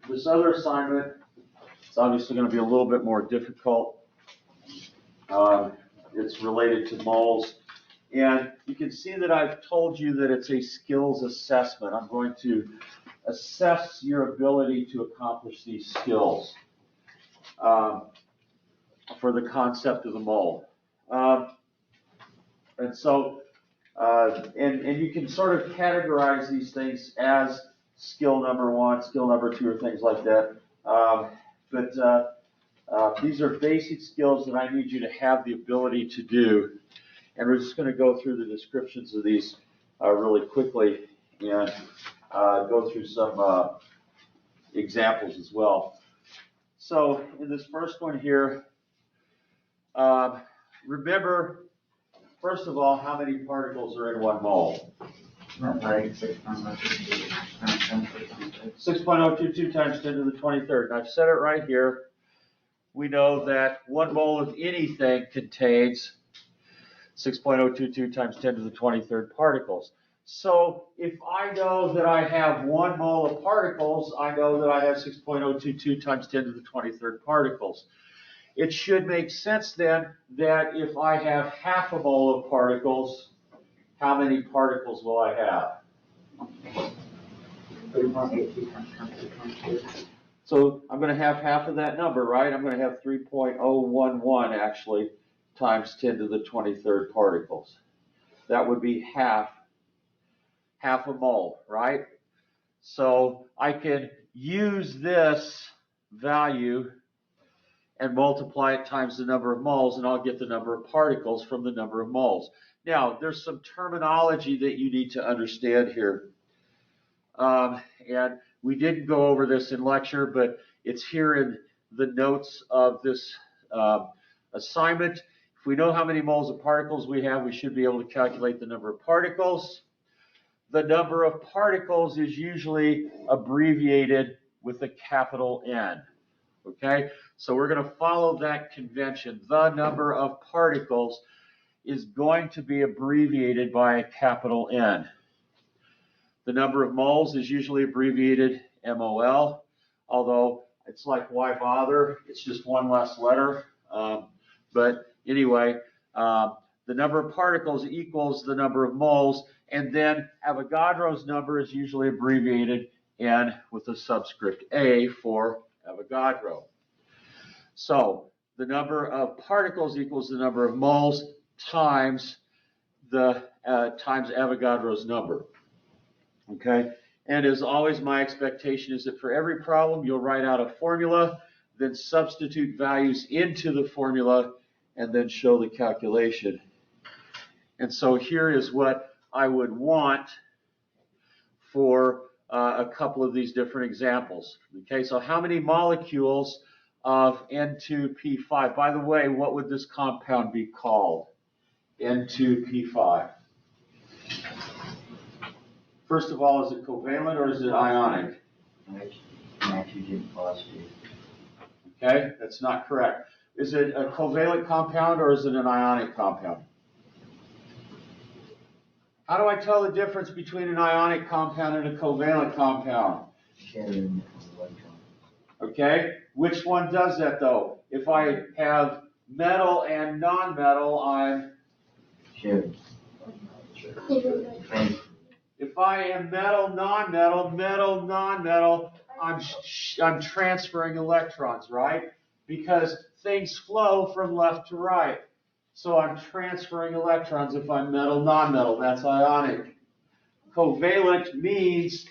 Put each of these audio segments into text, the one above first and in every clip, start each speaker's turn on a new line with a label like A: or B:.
A: This other assignment is obviously going to be a little bit more difficult. It's related to moles. And you can see that I've told you that it's a skills assessment. I'm going to assess your ability to accomplish these skills for the concept of the mole. And you can sort of categorize these things as skill number 1, skill number 2, or things like that. These are basic skills that I need you to have the ability to do. And we're just going to go through the descriptions of these really quickly and go through some examples as well. So in this first one here, remember, first of all, how many particles are in 1 mole? 6.022 times 10 to the 23rd. And I've said it right here. We know that 1 mole of anything contains 6.022 times 10 to the 23rd particles. So if I know that I have 1 mole of particles, I know that I have 6.022 times 10 to the 23rd particles. It should make sense then that if I have half a mole of particles, how many particles will I have? So I'm going to have half of that number, right? I'm going to have 3.011 actually times 10 to the 23rd particles. That would be half a mole, right? So I can use this value and multiply it times the number of moles, and I'll get the number of particles from the number of moles. Now, there's some terminology that you need to understand here. And we didn't go over this in lecture, but it's here in the notes of this assignment. If we know how many moles of particles we have, we should be able to calculate the number of particles. The number of particles is usually abbreviated with a capital N. Okay, so we're going to follow that convention. The number of particles is going to be abbreviated by a capital N. The number of moles is usually abbreviated MOL, although it's like, why bother? It's just one less letter. But anyway, the number of particles equals the number of moles, and then Avogadro's number is usually abbreviated N with a subscript A for Avogadro. So the number of particles equals the number of moles times times Avogadro's number. Okay, and as always, my expectation is that for every problem you'll write out a formula, then substitute values into the formula, and then show the calculation. And so here is what I would want for a couple of these different examples. Okay, so how many molecules of N2P5? By the way, what would this compound be called? N2P5. First of all, is it covalent or is it ionic?
B: Nitrogen phosphate.
A: Okay, that's not correct. Is it a covalent compound or is it an ionic compound? How do I tell the difference between an ionic compound and a covalent compound?
B: Sharing electron.
A: Okay, which one does that though? If I have metal and non-metal, I'm
B: Sharing.
A: If I am metal, non-metal, I'm transferring electrons, right? Because things flow from left to right. So I'm transferring electrons if I'm metal, non-metal. That's ionic. Covalent means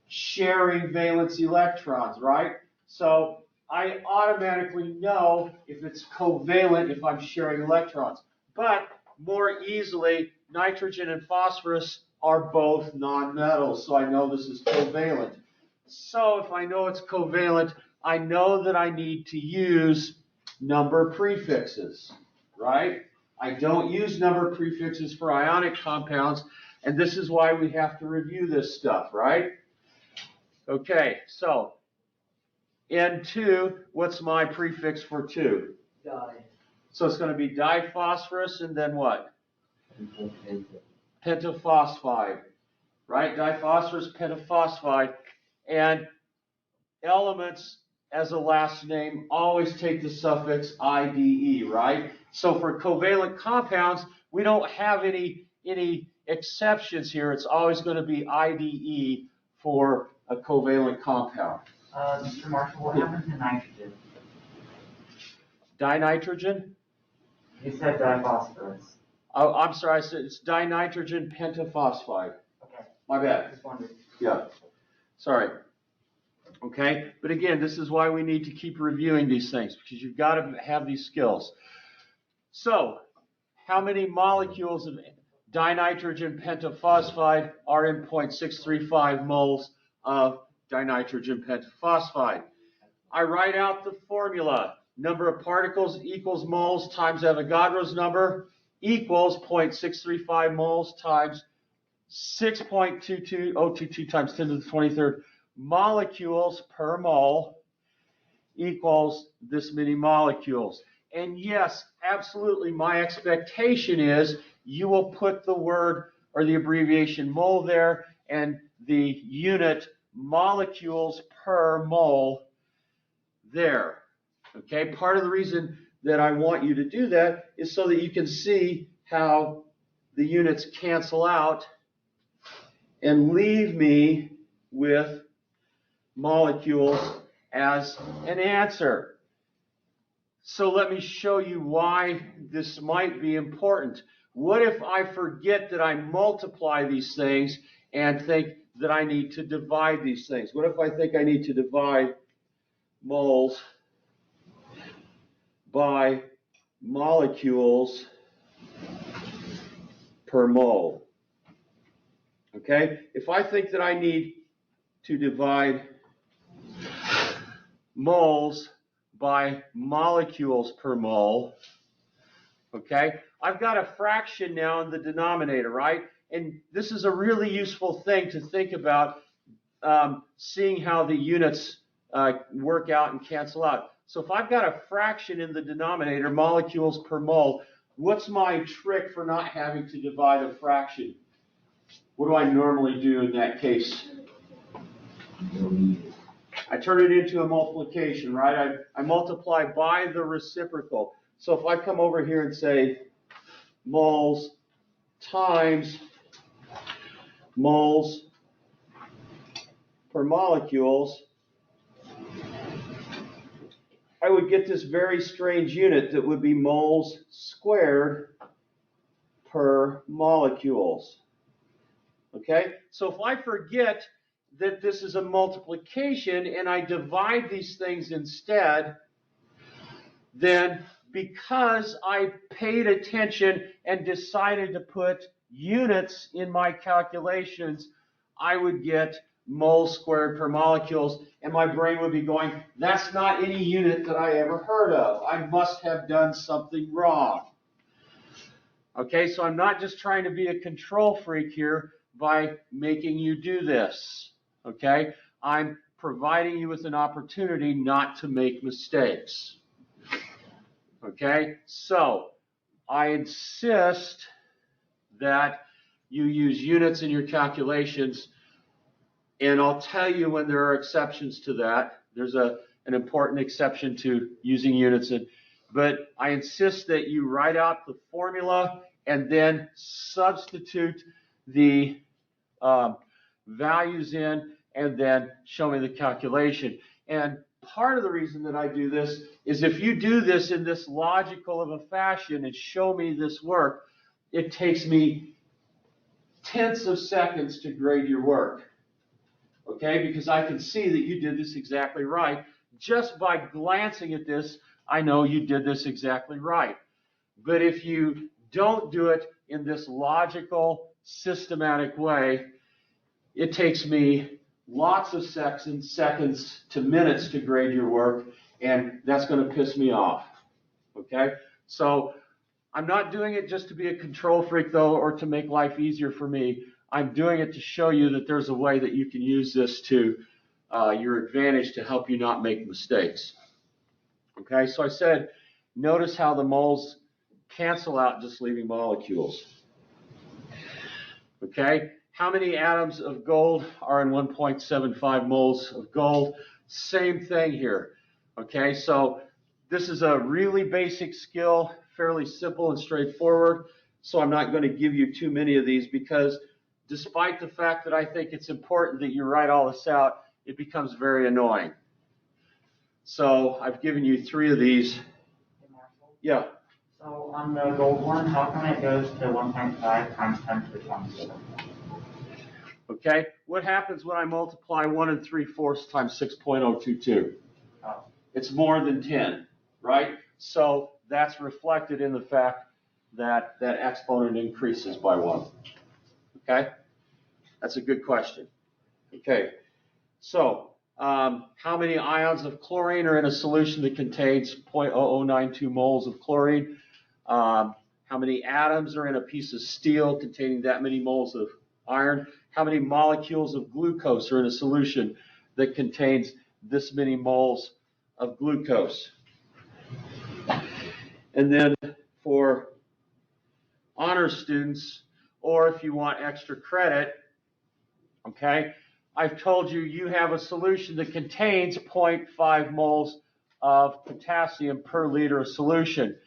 A: sharing valence electrons, right? So I automatically know if it's covalent if I'm sharing electrons. But more easily, nitrogen and phosphorus are both non-metals, so I know this is covalent. So if I know it's covalent, I know that I need to use number prefixes, right? I don't use number prefixes for ionic compounds, and this is why we have to review this stuff, right? Okay, so N2, what's my prefix for 2?
B: Di.
A: So it's going to be diphosphorus and then what? Pentaphosphide, right? Diphosphorus, pentaphosphide. And elements as a last name always take the suffix IDE, right? So for covalent compounds, we don't have any exceptions here. It's always going to be IDE for a covalent compound.
B: Mr. Marshall, what happened to nitrogen?
A: Dinitrogen?
B: You said diphosphorus.
A: Oh, I'm sorry, I said it's dinitrogen pentaphosphide.
B: Okay.
A: My bad.
B: Just wondered.
A: Yeah, sorry. Okay, but again, this is why we need to keep reviewing these things, because you've got to have these skills. So, how many molecules of dinitrogen pentaphosphide are in 0.635 moles of dinitrogen pentaphosphide? I write out the formula. Number of particles equals moles times Avogadro's number equals 0.635 moles times 6.22022 times 10 to the 23rd molecules per mole equals this many molecules. And yes, absolutely, my expectation is you will put the word or the abbreviation mole there and the unit molecules per mole there. Okay, part of the reason that I want you to do that is so that you can see how the units cancel out and leave me with molecules as an answer. So let me show you why this might be important. What if I forget that I multiply these things and think that I need to divide these things? What if I think I need to divide moles by molecules per mole? Okay, if I think that I need to divide moles by molecules per mole, okay, I've got a fraction now in the denominator, right? And this is a really useful thing to think about, seeing how the units work out and cancel out. So if I've got a fraction in the denominator, molecules per mole, what's my trick for not having to divide a fraction? What do I normally do in that case? I turn it into a multiplication, right? I multiply by the reciprocal. So if I come over here and say moles times moles per molecules, I would get this very strange unit that would be moles squared per molecules. Okay, so if I forget that this is a multiplication and I divide these things instead, then because I paid attention and decided to put units in my calculations, I would get moles squared per molecules, and my brain would be going, that's not any unit that I ever heard of. I must have done something wrong. Okay, so I'm not just trying to be a control freak here by making you do this. Okay, I'm providing you with an opportunity not to make mistakes. Okay, so I insist that you use units in your calculations, and I'll tell you when there are exceptions to that. There's an important exception to using units, but I insist that you write out the formula and then substitute the values in and then show me the calculation. And part of the reason that I do this is if you do this in this logical of a fashion and show me this work, it takes me tenths of seconds to grade your work. Okay, because I can see that you did this exactly right. Just by glancing at this, I know you did this exactly right. But if you don't do it in this logical, systematic way, it takes me lots of seconds to minutes to grade your work, and that's going to piss me off. Okay? So I'm not doing it just to be a control freak, though, or to make life easier for me. I'm doing it to show you that there's a way that you can use this to your advantage to help you not make mistakes. Okay, so I said, notice how the moles cancel out just leaving molecules. Okay, how many atoms of gold are in 1.75 moles of gold? Same thing here. Okay, so this is a really basic skill, fairly simple and straightforward. So I'm not going to give you too many of these because despite the fact that I think it's important that you write all this out, it becomes very annoying. So I've given you 3 of these.
B: Hey, Marshall.
A: Yeah.
B: So on the gold one, how come it goes to 1.5 times 10 to the 27?
A: Okay, what happens when I multiply 1 3/4 times 6.022?
B: Oh.
A: It's more than 10, right? So that's reflected in the fact that that exponent increases by 1. Okay, that's a good question. Okay, so how many ions of chlorine are in a solution that contains 0.0092 moles of chlorine? How many atoms are in a piece of steel containing that many moles of iron? How many molecules of glucose are in a solution that contains this many moles of glucose? And then for honor students, or if you want extra credit, okay, I've told you you have a solution that contains 0.5 moles of potassium per liter of solution.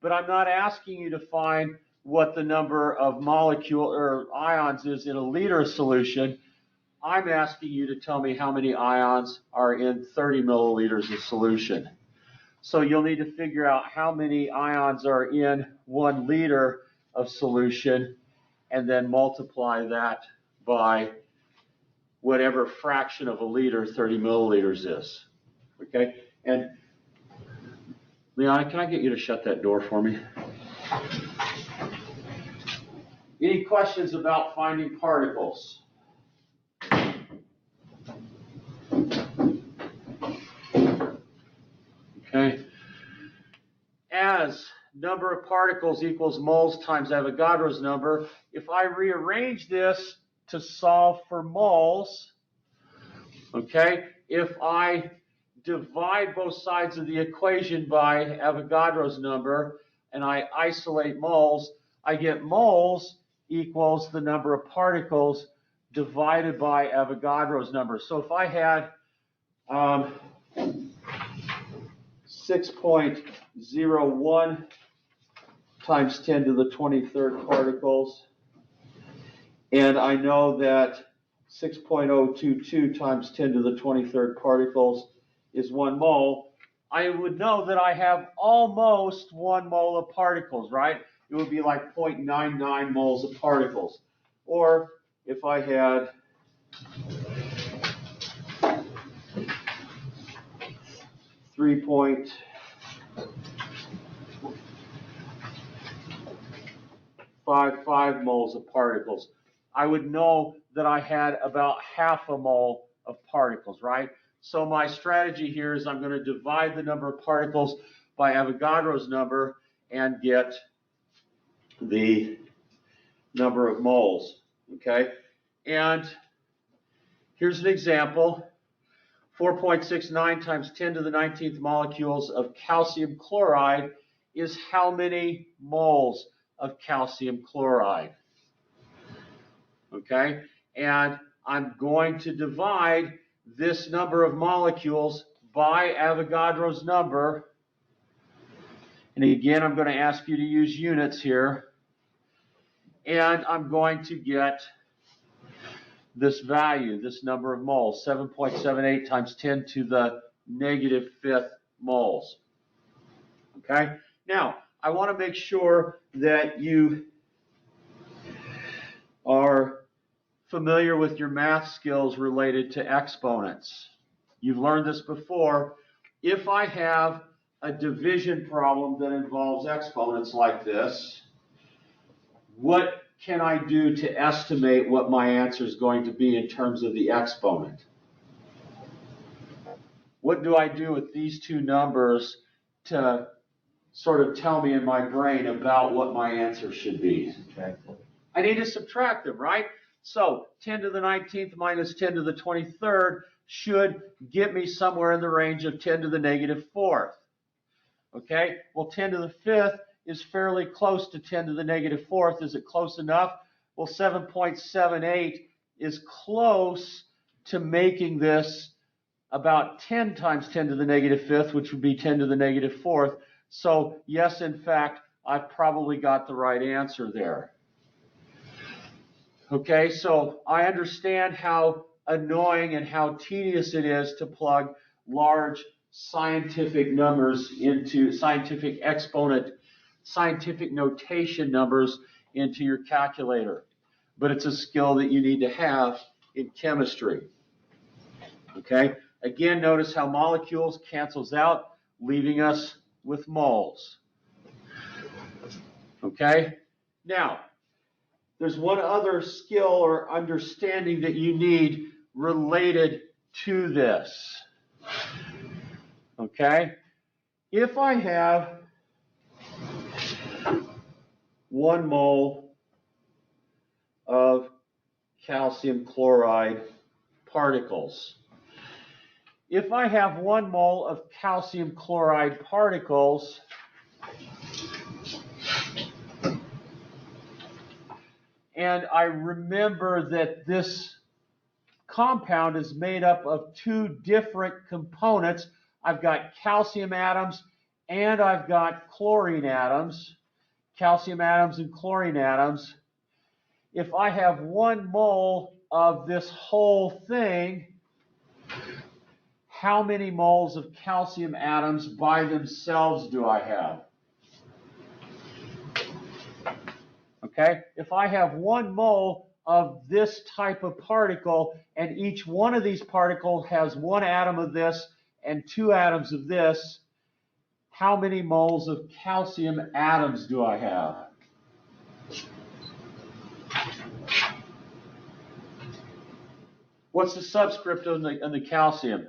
A: But I'm not asking you to find what the number of molecule or ions is in a liter of solution. I'm asking you to tell me how many ions are in 30 milliliters of solution. So you'll need to figure out how many ions are in 1 liter of solution and then multiply that by whatever fraction of a liter 30 milliliters is. Okay? And Leon, can I get you to shut that door for me? Any questions about finding particles? Okay. As number of particles equals moles times Avogadro's number, if I rearrange this to solve for moles, okay, if I divide both sides of the equation by Avogadro's number and I isolate moles, I get moles equals the number of particles divided by Avogadro's number. So if I had 6.01 times 10 to the 23rd particles, and I know that 6.022 times 10 to the 23rd particles is 1 mole, I would know that I have almost 1 mole of particles, right? It would be like 0.99 moles of particles. Or if I had 3.55 moles of particles, I would know that I had about half a mole of particles, right? So my strategy here is I'm going to divide the number of particles by Avogadro's number and get the number of moles, okay? And here's an example. 4.69 times 10 to the 19th molecules of calcium chloride is how many moles of calcium chloride? Okay, and I'm going to divide this number of molecules by Avogadro's number. And again, I'm going to ask you to use units here. And I'm going to get this value, this number of moles, 7.78 times 10 to the negative 5th moles. Okay? Now, I want to make sure that you are familiar with your math skills related to exponents. You've learned this before. If I have a division problem that involves exponents like this, what can I do to estimate what my answer is going to be in terms of the exponent? What do I do with these two numbers to sort of tell me in my brain about what my answer should be? I need to subtract them, right? So 10 to the 19th minus 10 to the 23rd should get me somewhere in the range of 10 to the negative 4th. Okay, well 10 to the 5th is fairly close to 10 to the negative 4th. Is it close enough? Well, 7.78 is close to making this about 10 times 10 to the negative fifth, which would be 10 to the negative fourth. So yes, in fact, I probably got the right answer there. Okay, so I understand how annoying and how tedious it is to plug large scientific numbers into scientific exponent, scientific notation numbers into your calculator. But it's a skill that you need to have in chemistry. Okay, again, notice how molecules cancels out, leaving us with moles. Okay, now, there's one other skill or understanding that you need related to this. Okay? If I have 1 mole of calcium chloride particles, if I have 1 mole of calcium chloride particles, and I remember that this compound is made up of 2 different components. I've got calcium atoms and I've got chlorine atoms, calcium atoms and chlorine atoms. If I have 1 mole of this whole thing, how many moles of calcium atoms by themselves do I have? Okay, if I have 1 mole of this type of particle, and each one of these particles has 1 atom of this and 2 atoms of this, how many moles of calcium atoms do I have? What's the subscript on the calcium?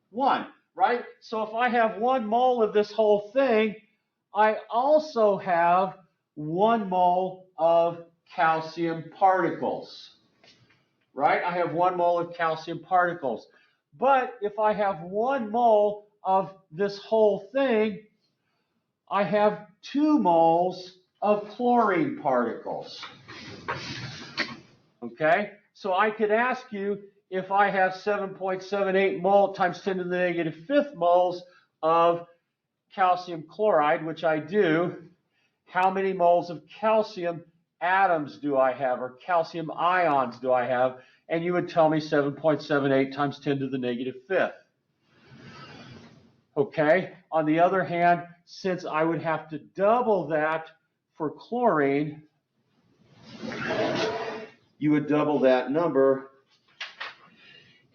A: 1, right? So if I have 1 mole of this whole thing, I also have 1 mole of calcium particles, right? I have 1 mole of calcium particles. But if I have 1 mole of this whole thing, I have 2 moles of chlorine particles. Okay? So I could ask you, if I have 7.78 mole times 10 to the negative fifth moles of calcium chloride, which I do, how many moles of calcium atoms do I have, or calcium ions do I have? And you would tell me 7.78 times 10 to the negative fifth. Okay? On the other hand, since I would have to double that for chlorine, you would double that number,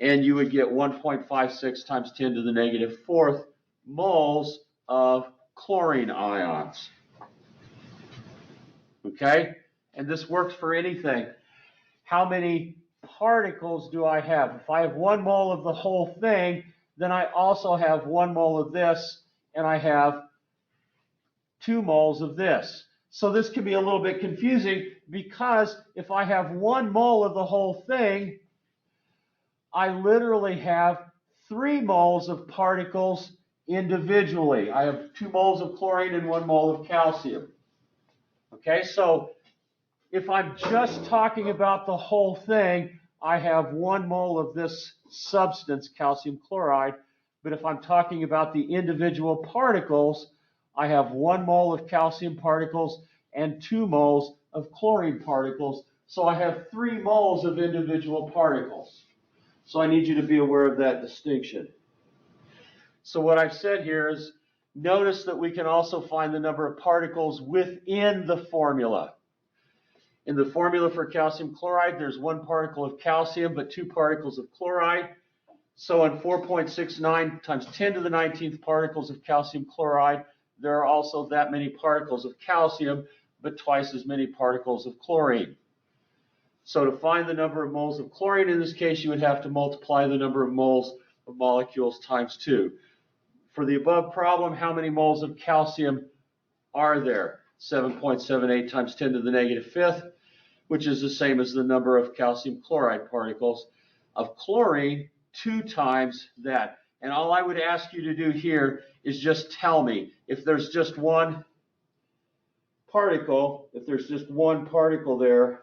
A: and you would get 1.56 times 10 to the negative fourth moles of chlorine ions. Okay? And this works for anything. How many particles do I have? If I have 1 mole of the whole thing, then I also have 1 mole of this, and I have 2 moles of this. So this can be a little bit confusing, because if I have 1 mole of the whole thing, I literally have 3 moles of particles individually. I have 2 moles of chlorine and 1 mole of calcium. Okay, so if I'm just talking about the whole thing, I have 1 mole of this substance, calcium chloride. But if I'm talking about the individual particles, I have 1 mole of calcium particles and 2 moles of chlorine particles. So I have 3 moles of individual particles. So I need you to be aware of that distinction. So what I've said here is, notice that we can also find the number of particles within the formula. In the formula for calcium chloride, there's 1 particle of calcium, but 2 particles of chloride. So in 4.69 times 10 to the 19th particles of calcium chloride, there are also that many particles of calcium, but twice as many particles of chlorine. So to find the number of moles of chlorine in this case, you would have to multiply the number of moles of molecules times 2. For the above problem, how many moles of calcium are there? 7.78 times 10 to the negative fifth, which is the same as the number of calcium chloride particles. Of chlorine, 2 times that. And all I would ask you to do here is just tell me, if there's just 1 particle, there,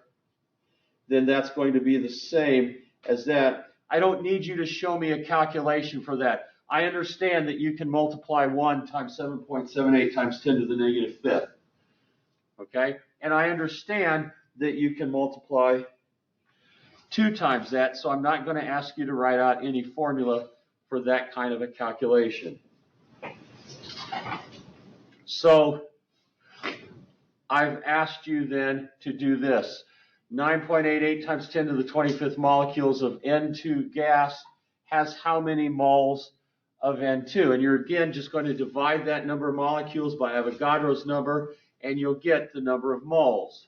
A: then that's going to be the same as that. I don't need you to show me a calculation for that. I understand that you can multiply 1 times 7.78 times 10 to the negative fifth. Okay? And I understand that you can multiply 2 times that, so I'm not going to ask you to write out any formula for that kind of a calculation. So I've asked you then to do this. 9.88 times 10 to the 25th molecules of N2 gas has how many moles of N2? And you're again just going to divide that number of molecules by Avogadro's number, and you'll get the number of moles.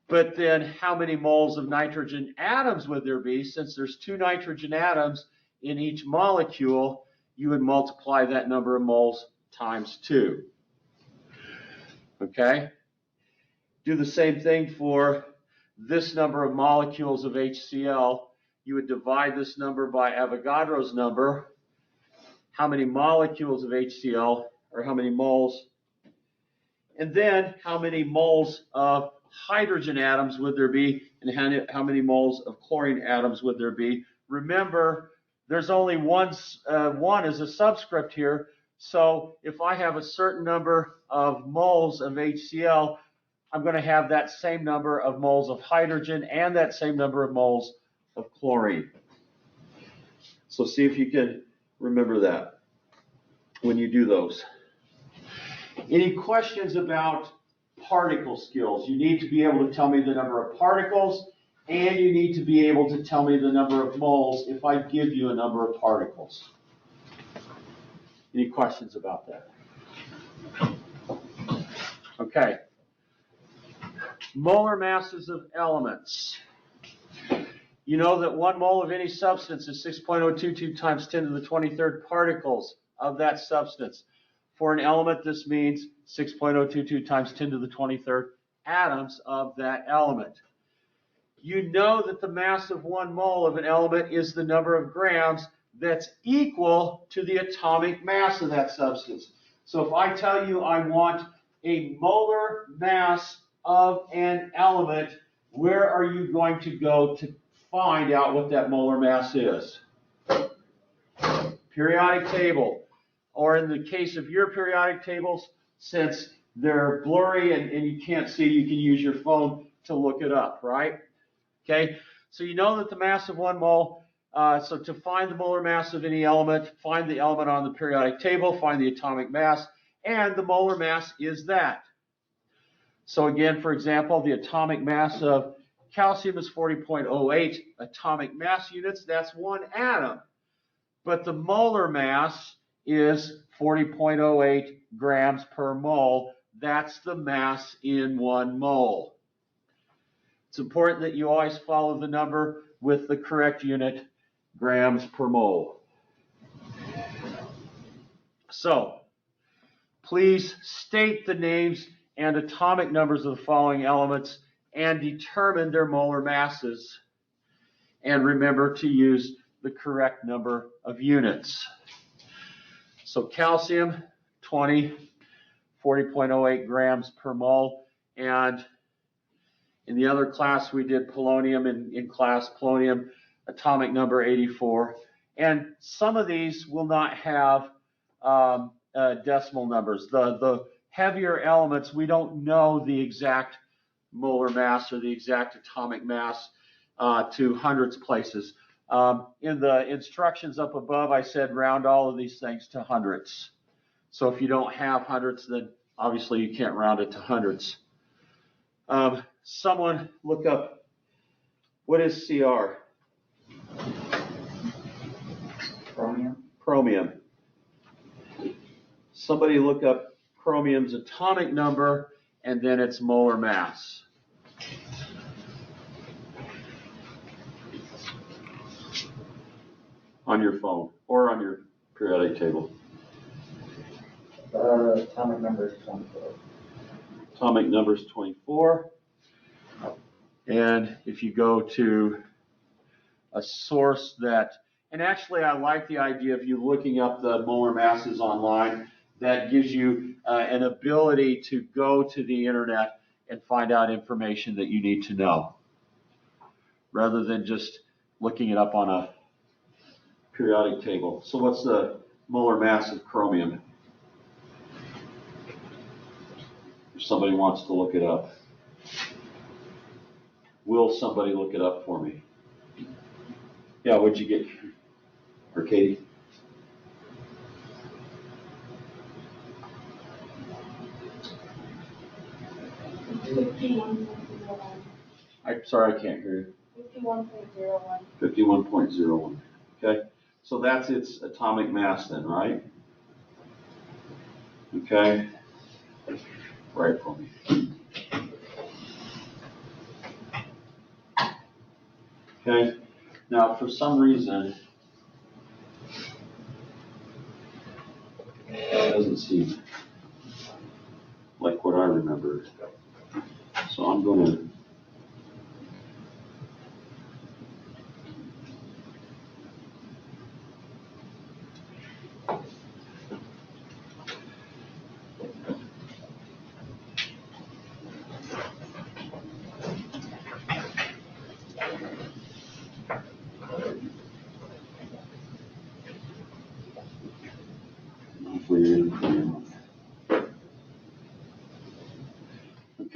A: But then how many moles of nitrogen atoms would there be? Since there's 2 nitrogen atoms in each molecule, you would multiply that number of moles times 2. Okay? Do the same thing for this number of molecules of HCl. You would divide this number by Avogadro's number. How many molecules of HCl, or how many moles? And then how many moles of hydrogen atoms would there be, and how many moles of chlorine atoms would there be? Remember, there's only one as a subscript here, so if I have a certain number of moles of HCl, I'm going to have that same number of moles of hydrogen and that same number of moles of chlorine. So see if you can remember that when you do those. Any questions about particle skills? You need to be able to tell me the number of particles, and you need to be able to tell me the number of moles if I give you a number of particles. Any questions about that? Okay. Molar masses of elements. You know that 1 mole of any substance is 6.022 times 10 to the 23rd particles of that substance. For an element, this means 6.022 times 10 to the 23rd atoms of that element. You know that the mass of 1 mole of an element is the number of grams that's equal to the atomic mass of that substance. So if I tell you I want a molar mass of an element, where are you going to go to find out what that molar mass is? Periodic table. Or in the case of your periodic tables, since they're blurry and you can't see, you can use your phone to look it up, right? Okay, so you know that the mass of 1 mole, so to find the molar mass of any element, find the element on the periodic table, find the atomic mass, and the molar mass is that. So again, for example, the atomic mass of calcium is 40.08 atomic mass units. That's 1 atom. But the molar mass is 40.08 grams per mole. That's the mass in 1 mole. It's important that you always follow the number with the correct unit, grams per mole. So, please state the names and atomic numbers of the following elements and determine their molar masses. And remember to use the correct number of units. So calcium, 40.08 grams per mole. And in the other class, we did polonium in class, polonium, atomic number 84. And some of these will not have decimal numbers. The heavier elements, we don't know the exact molar mass or the exact atomic mass to hundredths places. In the instructions up above, I said round all of these things to hundredths. So if you don't have hundredths, then obviously you can't round it to hundredths. Someone look up, what is CR?
B: Chromium.
A: Chromium. Somebody look up chromium's atomic number and then its molar mass. On your phone or on your periodic table.
B: Atomic number is 24.
A: Atomic number is 24. And if you go to a source that, and actually I like the idea of you looking up the molar masses online. That gives you an ability to go to the internet and find out information that you need to know, rather than just looking it up on a periodic table. So what's the molar mass of chromium? If somebody wants to look it up. Will somebody look it up for me? Yeah, what'd you get? Or Katie? I'm sorry, I can't hear you. 51.01. 51.01. Okay, so that's its atomic mass then, right? Okay, right for me. Okay, now for some reason, it doesn't seem like what I remembered. So I'm going to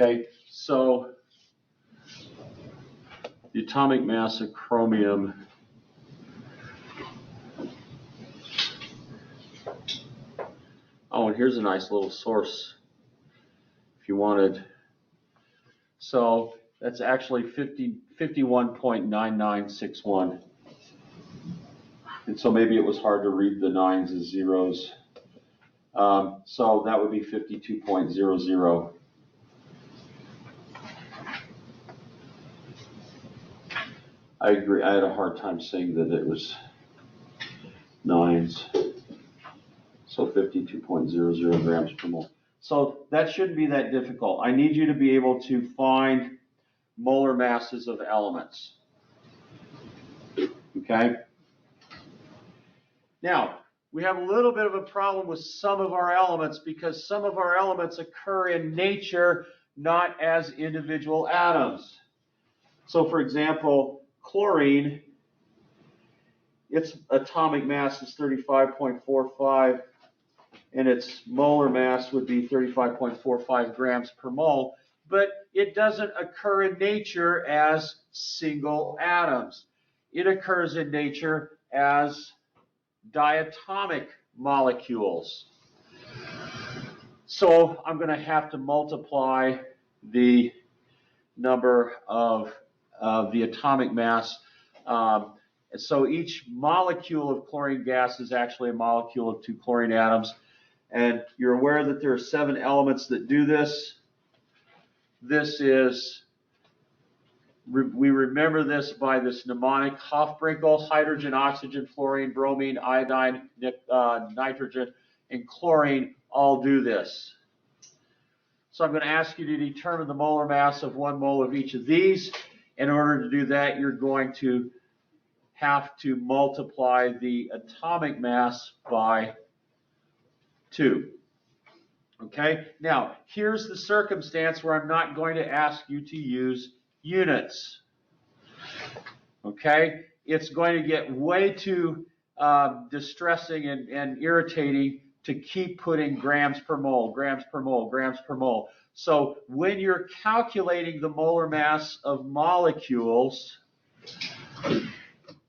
A: Okay, so the atomic mass of chromium oh, and here's a nice little source if you wanted. So that's actually 51.9961. And so maybe it was hard to read the nines as zeros. So that would be 52.00. I agree. I had a hard time saying that it was nines. So 52.00 grams per mole. So that shouldn't be that difficult. I need you to be able to find molar masses of elements. Okay? Now, we have a little bit of a problem with some of our elements because some of our elements occur in nature, not as individual atoms. So, for example, chlorine, its atomic mass is 35.45, and its molar mass would be 35.45 grams per mole, but it doesn't occur in nature as single atoms. It occurs in nature as diatomic molecules. So I'm going to have to multiply the number of the atomic mass. So each molecule of chlorine gas is actually a molecule of 2 chlorine atoms. And you're aware that there are 7 elements that do this. This is, we remember this by this mnemonic, Hofbrinkel: hydrogen, oxygen, fluorine, bromine, iodine, nitrogen, and chlorine all do this. So I'm going to ask you to determine the molar mass of 1 mole of each of these. In order to do that, you're going to have to multiply the atomic mass by 2. Okay, now here's the circumstance where I'm not going to ask you to use units. Okay, it's going to get way too distressing and irritating to keep putting grams per mole, grams per mole, grams per mole. So when you're calculating the molar mass of molecules,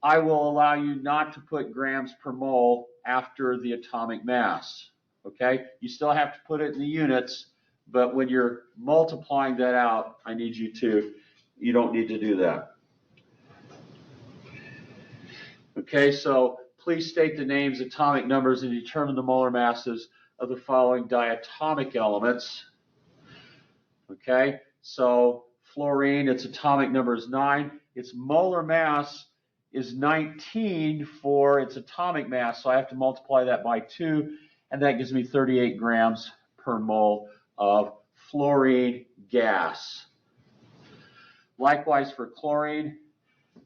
A: I will allow you not to put grams per mole after the atomic mass. Okay, you still have to put it in the units, but when you're multiplying that out, I need you to, you don't need to do that. Okay, so please state the names, atomic numbers, and determine the molar masses of the following diatomic elements. Okay, so fluorine, its atomic number is 9. Its molar mass is 19 for its atomic mass, so I have to multiply that by 2, and that gives me 38 grams per mole of fluorine gas. Likewise for chlorine,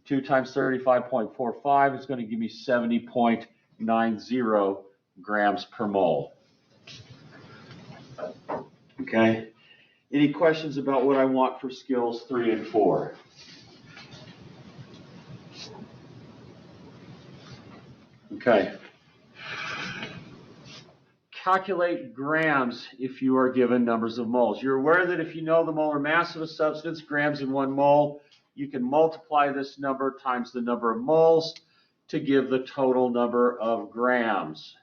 A: 2 times 35.45 is going to give me 70.90 grams per mole. Okay. Any questions about what I want for skills 3 and 4? Okay. Calculate grams if you are given numbers of moles. You're aware that if you know the molar mass of a substance, grams in 1 mole, you can multiply this number times the number of moles to give the total number of grams.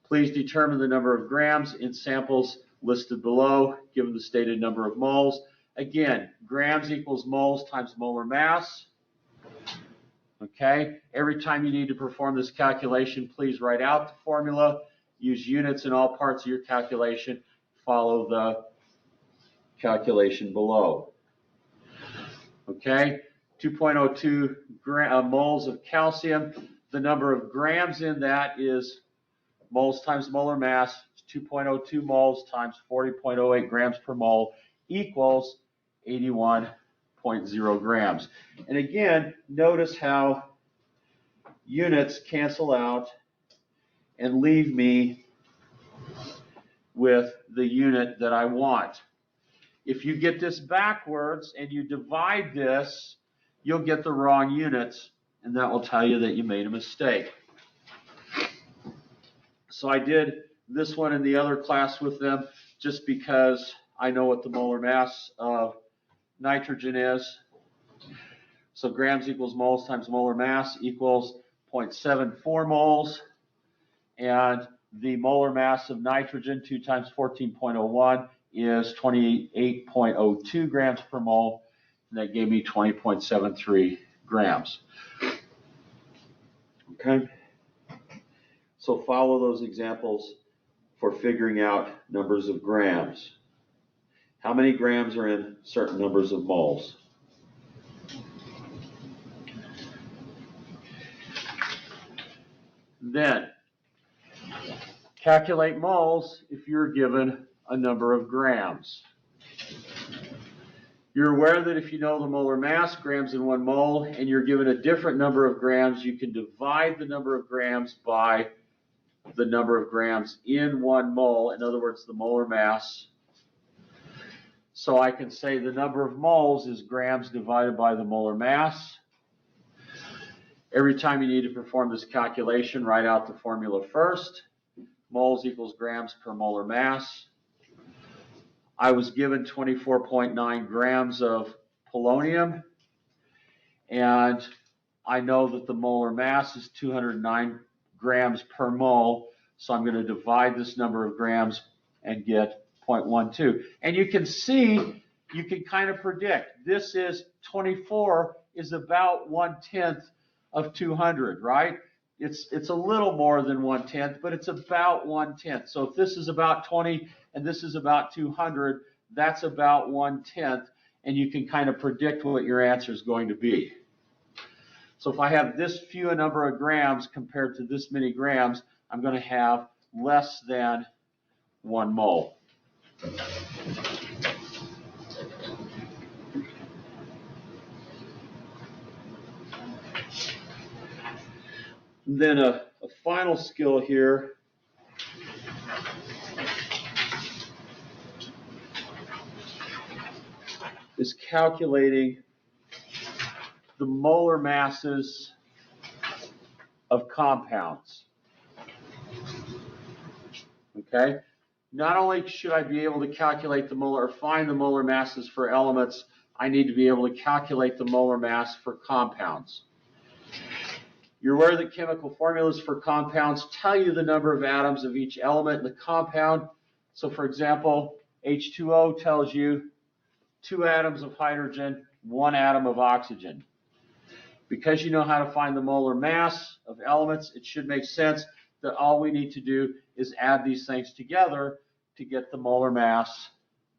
A: Please determine the number of grams in samples listed below, given the stated number of moles. Again, grams equals moles times molar mass. Okay, every time you need to perform this calculation, please write out the formula. Use units in all parts of your calculation. Follow the calculation below. Okay, 2.02 moles of calcium. The number of grams in that is moles times molar mass. 2.02 moles times 40.08 grams per mole equals 81.0 grams. And again, notice how units cancel out and leave me with the unit that I want. If you get this backwards and you divide this, you'll get the wrong units, and that will tell you that you made a mistake. So I did this one in the other class with them just because I know what the molar mass of nitrogen is. So grams equals moles times molar mass equals 0.74 moles. And the molar mass of nitrogen, 2 times 14.01, is 28.02 grams per mole. And that gave me 20.73 grams. Okay? So follow those examples for figuring out numbers of grams. How many grams are in certain numbers of moles? Then, calculate moles if you're given a number of grams. You're aware that if you know the molar mass, grams in 1 mole, and you're given a different number of grams, you can divide the number of grams by the number of grams in 1 mole. In other words, the molar mass. So I can say the number of moles is grams divided by the molar mass. Every time you need to perform this calculation, write out the formula first. Moles equals grams per molar mass. I was given 24.9 grams of polonium, and I know that the molar mass is 209 grams per mole, so I'm going to divide this number of grams and get 0.12. And you can see, you can kind of predict, this is 24 is about 1/10 of 200, right? It's a little more than 1/10, but it's about 1/10. So if this is about 20 and this is about 200, that's about 1/10, and you can kind of predict what your answer is going to be. So if I have this few a number of grams compared to this many grams, I'm going to have less than 1 mole. And then a final skill here is calculating the molar masses of compounds. Okay? Not only should I be able to calculate the molar or find the molar masses for elements, I need to be able to calculate the molar mass for compounds. You're aware that chemical formulas for compounds tell you the number of atoms of each element in the compound. So for example, H2O tells you 2 atoms of hydrogen, 1 atom of oxygen. Because you know how to find the molar mass of elements, it should make sense that all we need to do is add these things together to get the molar mass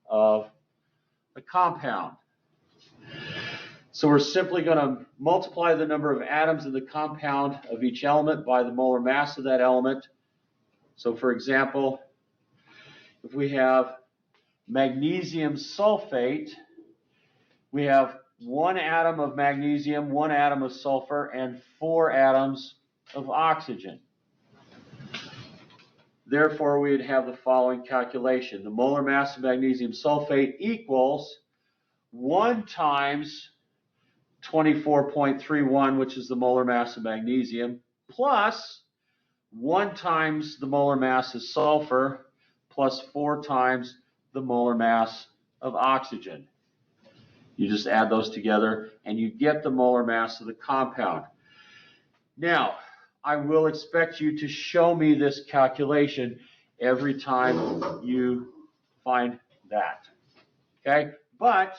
A: of a compound. So we're simply going to multiply the number of atoms in the compound of each element by the molar mass of that element. So for example, if we have magnesium sulfate, we have 1 atom of magnesium, 1 atom of sulfur, and 4 atoms of oxygen. Therefore, we'd have the following calculation. The molar mass of magnesium sulfate equals 1 times 24.31, which is the molar mass of magnesium, plus 1 times the molar mass of sulfur plus 4 times the molar mass of oxygen. You just add those together and you get the molar mass of the compound. Now, I will expect you to show me this calculation every time you find that. Okay? But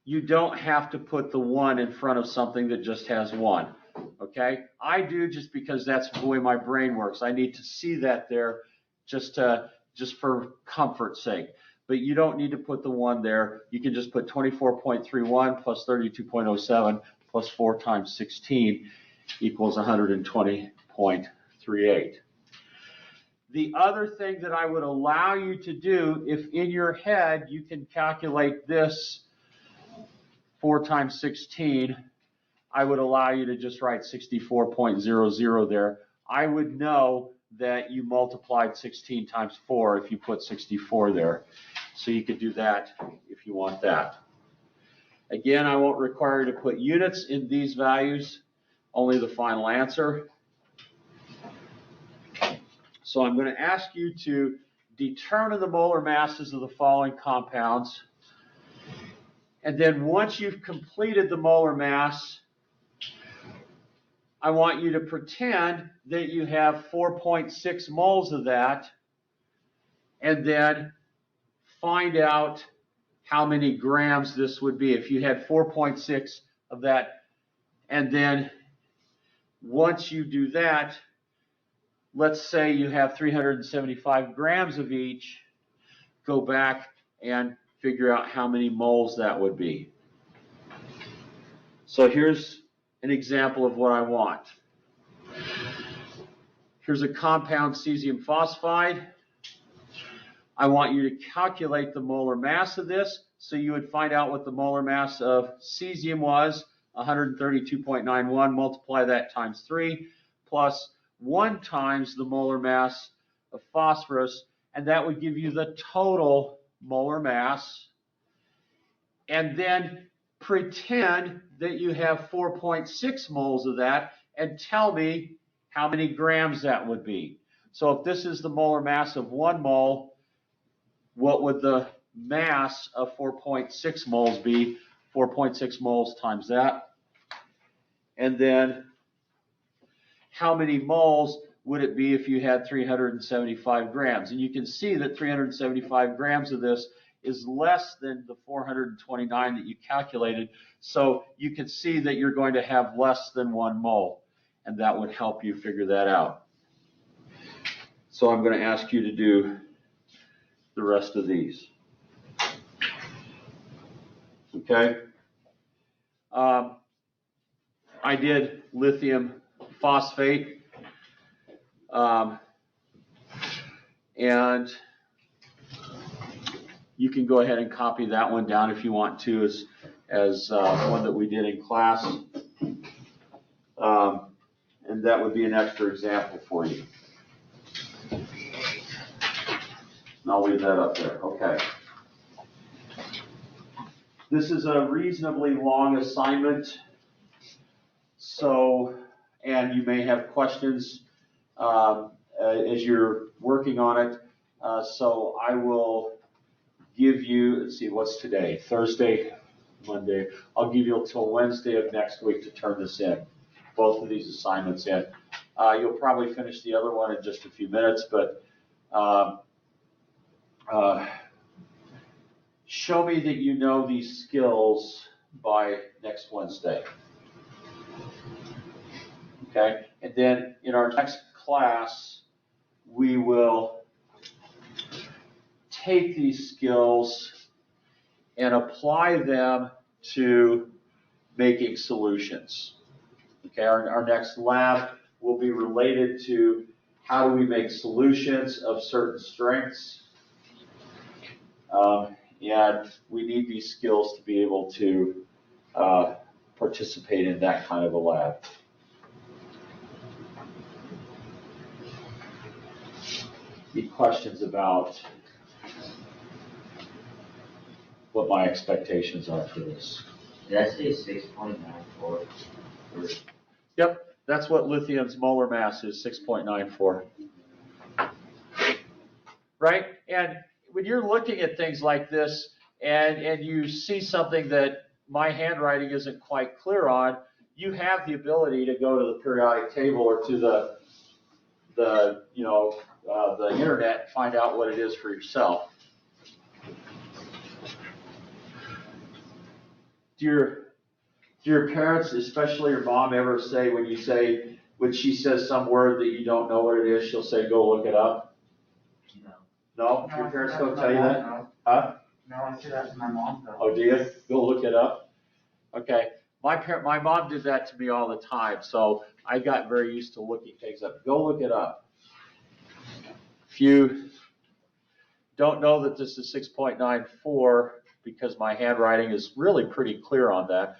A: you don't have to put the 1 in front of something that just has 1. Okay? I do just because that's the way my brain works. I need to see that there just for comfort's sake. But you don't need to put the 1 there. You can just put 24.31 plus 32.07 plus 4 times 16 equals 120.38. The other thing that I would allow you to do, if in your head you can calculate this 4 times 16, I would allow you to just write 64.00 there. I would know that you multiplied 16 times 4 if you put 64 there. So you could do that if you want that. Again, I won't require you to put units in these values, only the final answer. So I'm going to ask you to determine the molar masses of the following compounds. And then once you've completed the molar mass, I want you to pretend that you have 4.6 moles of that, and then find out how many grams this would be. If you had 4.6 of that, and then once you do that, let's say you have 375 grams of each, go back and figure out how many moles that would be. So here's an example of what I want. Here's a compound cesium phosphide. I want you to calculate the molar mass of this. So you would find out what the molar mass of cesium was, 132.91, multiply that times 3, plus 1 times the molar mass of phosphorus, and that would give you the total molar mass. And then pretend that you have 4.6 moles of that and tell me how many grams that would be. So if this is the molar mass of 1 mole, what would the mass of 4.6 moles be? 4.6 moles times that. And then how many moles would it be if you had 375 grams? And you can see that 375 grams of this is less than the 429 that you calculated. So you can see that you're going to have less than 1 mole, and that would help you figure that out. So I'm going to ask you to do the rest of these. Okay? I did lithium phosphate, and you can go ahead and copy that one down if you want to as one that we did in class. And that would be an extra example for you. And I'll leave that up there. Okay. This is a reasonably long assignment. So, and you may have questions as you're working on it. So I will give you, let's see, what's today? Thursday, Monday. I'll give you until Wednesday of next week to turn this in, both of these assignments in. You'll probably finish the other one in just a few minutes, but show me that you know these skills by next Wednesday. Okay, and then in our next class, we will take these skills and apply them to making solutions. Okay, our next lab will be related to how do we make solutions of certain strengths. And we need these skills to be able to participate in that kind of a lab. Any questions about what my expectations are for this?
B: Did I say 6.94?
A: Yep, That's what lithium's molar mass is, 6.94. Right? And when you're looking at things like this and you see something that my handwriting isn't quite clear on, you have the ability to go to the periodic table or to the internet and find out what it is for yourself. Do your parents, especially your mom, ever say when she says some word that you don't know what it is, she'll say, go look it up? No? Your parents don't tell you that?
B: No.
A: Huh?
B: No, I see that to my mom though.
A: Oh, do you? Go look it up? Okay. My mom did that to me all the time, so I got very used to looking things up. Go look it up. If you don't know that this is 6.94, because my handwriting is really pretty clear on that,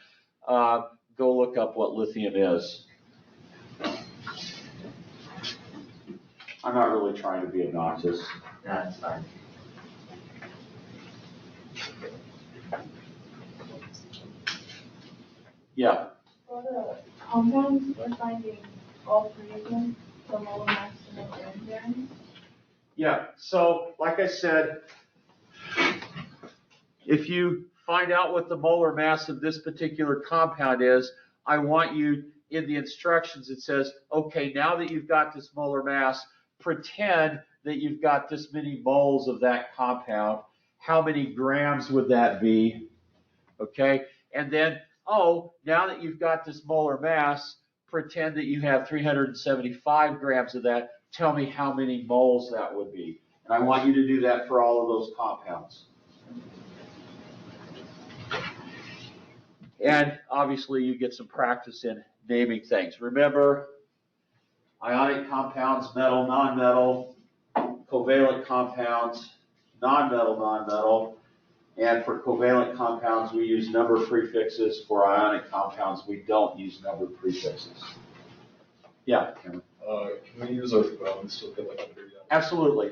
A: go look up what lithium is. I'm not really trying to be obnoxious.
B: Yeah, that's fine.
A: Yeah.
C: For the compounds, we're finding all three of them, the molar mass and the enzymes.
A: Yeah, so like I said, if you find out what the molar mass of this particular compound is, I want you, in the instructions, it says, okay, now that you've got this molar mass, pretend that you've got this many moles of that compound. How many grams would that be? Okay, and then, oh, now that you've got this molar mass, pretend that you have 375 grams of that. Tell me how many moles that would be. And I want you to do that for all of those compounds. And obviously you get some practice in naming things. Remember, ionic compounds, metal, nonmetal, covalent compounds, nonmetal, nonmetal. And for covalent compounds, we use number prefixes. For ionic compounds, we don't use number prefixes. Yeah, Cameron.
D: Can we use our phones to get like a video?
A: Absolutely.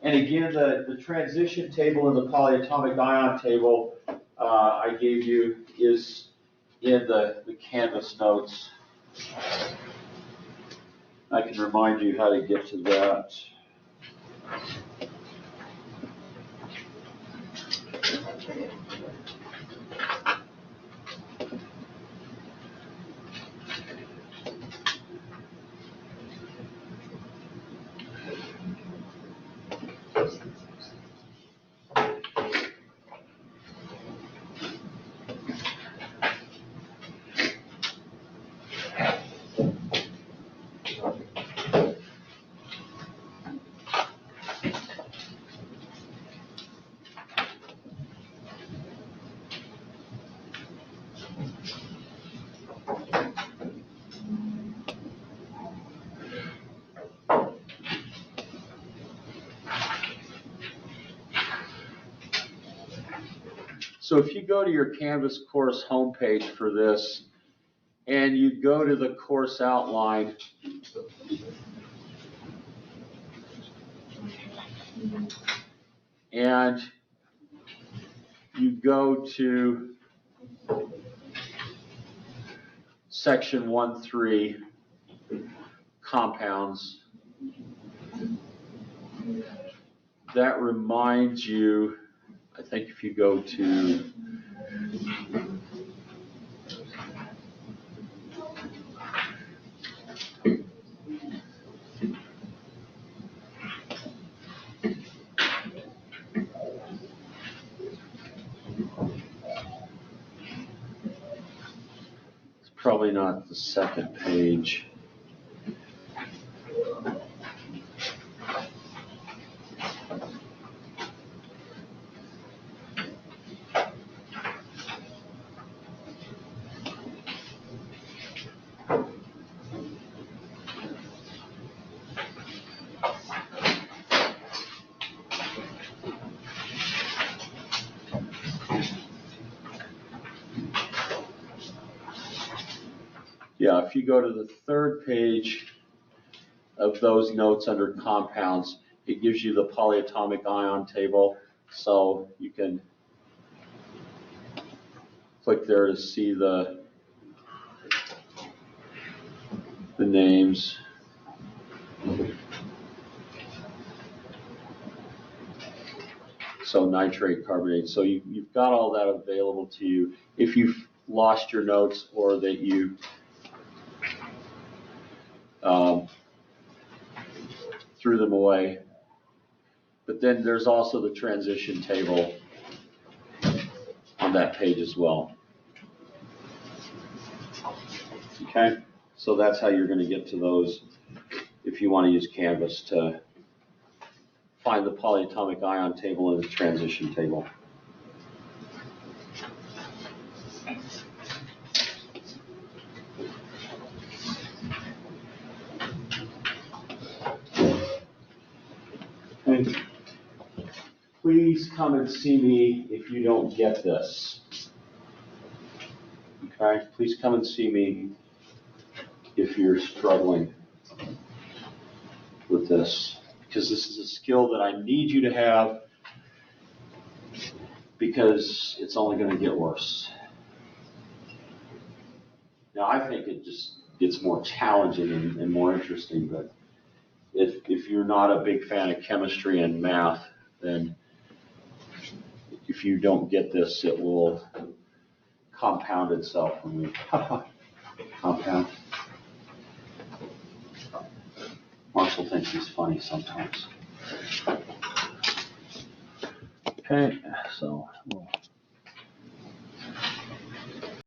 A: And again, the transition table and the polyatomic ion table I gave you is in the Canvas notes. I can remind you how to get to that. So if you go to your Canvas course homepage for this, and you go to the course outline, and you go to section 1.3, compounds, that reminds you, I think if you go to it's probably not the second page. Yeah, if you go to the third page of those notes under compounds, it gives you the polyatomic ion table. So you can click there to see the names. So nitrate, carbonate. So you've got all that available to you if you've lost your notes or that you threw them away. But then there's also the transition table on that page as well. Okay, so that's how you're going to get to those if you want to use Canvas to find the polyatomic ion table and the transition table. Okay. Please come and see me if you don't get this. Okay, please come and see me if you're struggling with this, because this is a skill that I need you to have, because it's only going to get worse. Now, I think it just gets more challenging and more interesting, but if you're not a big fan of chemistry and math, then if you don't get this, it will compound itself when we compound. Marshall thinks he's funny sometimes. Okay, so we'll